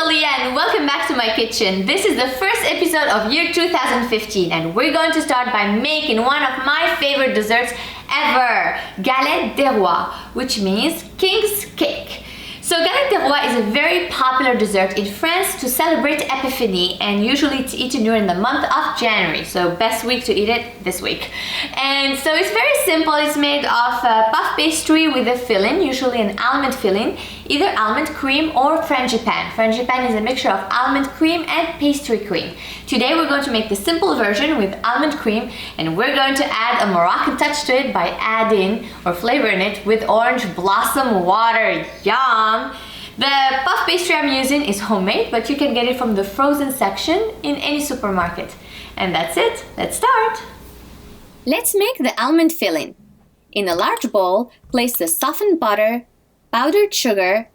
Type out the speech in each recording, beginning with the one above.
Alia and welcome back to my kitchen. This is the first episode of year 2015 and we're going to start by making one of my favorite desserts ever, Galette des Rois, which means King's Cake. So Galette des Rois is a very popular dessert in France to celebrate Epiphany, and usually it's eaten during the month of January, so best week to eat it this week. And so it's very simple. It's made of puff pastry with a filling, usually an almond filling, either almond cream or frangipane. Frangipane is a mixture of almond cream and pastry cream. Today we're going to make the simple version with almond cream, and we're going to add a Moroccan touch to it by adding or flavoring it with orange blossom water. Yum! The puff pastry I'm using is homemade, but you can get it from the frozen section in any supermarket. And that's it. Let's start! Let's make the almond filling. In a large bowl, place the softened butter, powdered sugar,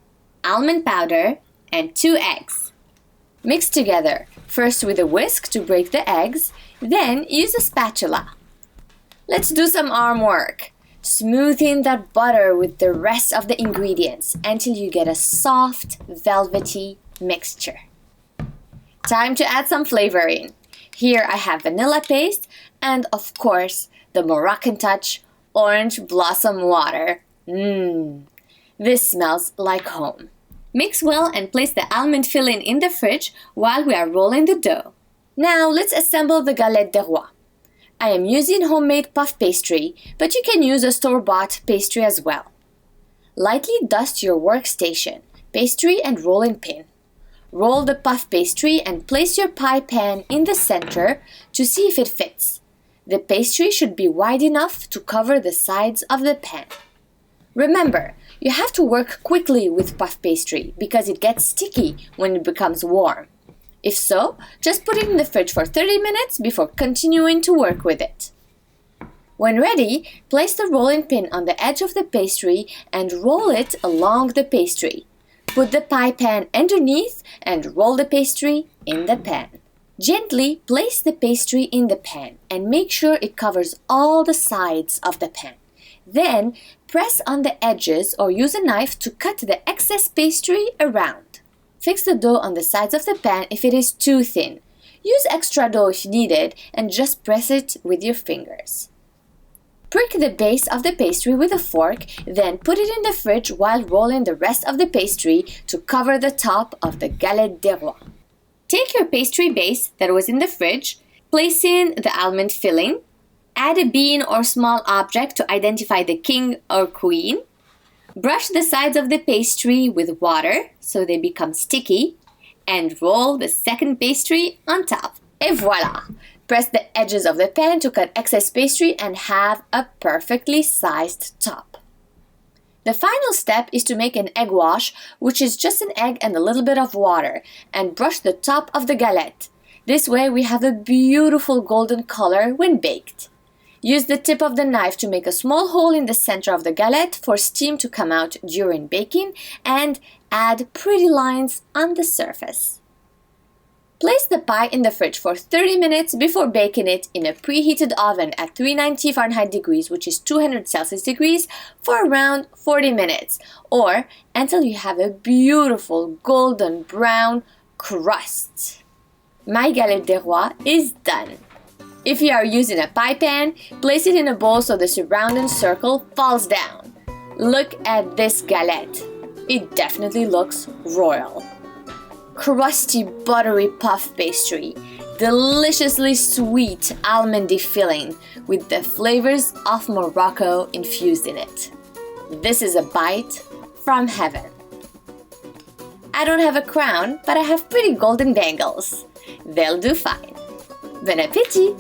almond powder, and 2 eggs. Mix together, first with a whisk to break the eggs, then use a spatula. Let's do some arm work. Smoothing that butter with the rest of the ingredients until you get a soft, velvety mixture. Time to add some flavoring. Here I have vanilla paste and, of course, the Moroccan touch, orange blossom water. This smells like home. Mix well and place the almond filling in the fridge while we are rolling the dough. Now let's assemble the Galette des Rois. I am using homemade puff pastry, but you can use a store-bought pastry as well. Lightly dust your workstation, pastry and rolling pin. Roll the puff pastry and place your pie pan in the center to see if it fits. The pastry should be wide enough to cover the sides of the pan. Remember, you have to work quickly with puff pastry because it gets sticky when it becomes warm. If so, just put it in the fridge for 30 minutes before continuing to work with it. When ready, place the rolling pin on the edge of the pastry and roll it along the pastry. Put the pie pan underneath and roll the pastry in the pan. Gently place the pastry in the pan and make sure it covers all the sides of the pan. Then, press on the edges or use a knife to cut the excess pastry around. Fix the dough on the sides of the pan if it is too thin. Use extra dough if needed and just press it with your fingers. Prick the base of the pastry with a fork, then put it in the fridge while rolling the rest of the pastry to cover the top of the Galette des Rois. Take your pastry base that was in the fridge, place in the almond filling, add a bean or small object to identify the king or queen. Brush the sides of the pastry with water so they become sticky and roll the second pastry on top. Et voila! Press the edges of the pan to cut excess pastry and have a perfectly sized top. The final step is to make an egg wash, which is just an egg and a little bit of water, and brush the top of the galette. This way we have a beautiful golden color when baked. Use the tip of the knife to make a small hole in the center of the galette for steam to come out during baking and add pretty lines on the surface. Place the pie in the fridge for 30 minutes before baking it in a preheated oven at 390 Fahrenheit degrees, which is 200 Celsius degrees, for around 40 minutes, or until you have a beautiful golden brown crust. My Galette des Rois is done. If you are using a pie pan, place it in a bowl so the surrounding circle falls down. Look at this galette. It definitely looks royal. Crusty, buttery puff pastry, deliciously sweet almondy filling with the flavors of Morocco infused in it. This is a bite from heaven. I don't have a crown, but I have pretty golden bangles. They'll do fine. Bon appétit!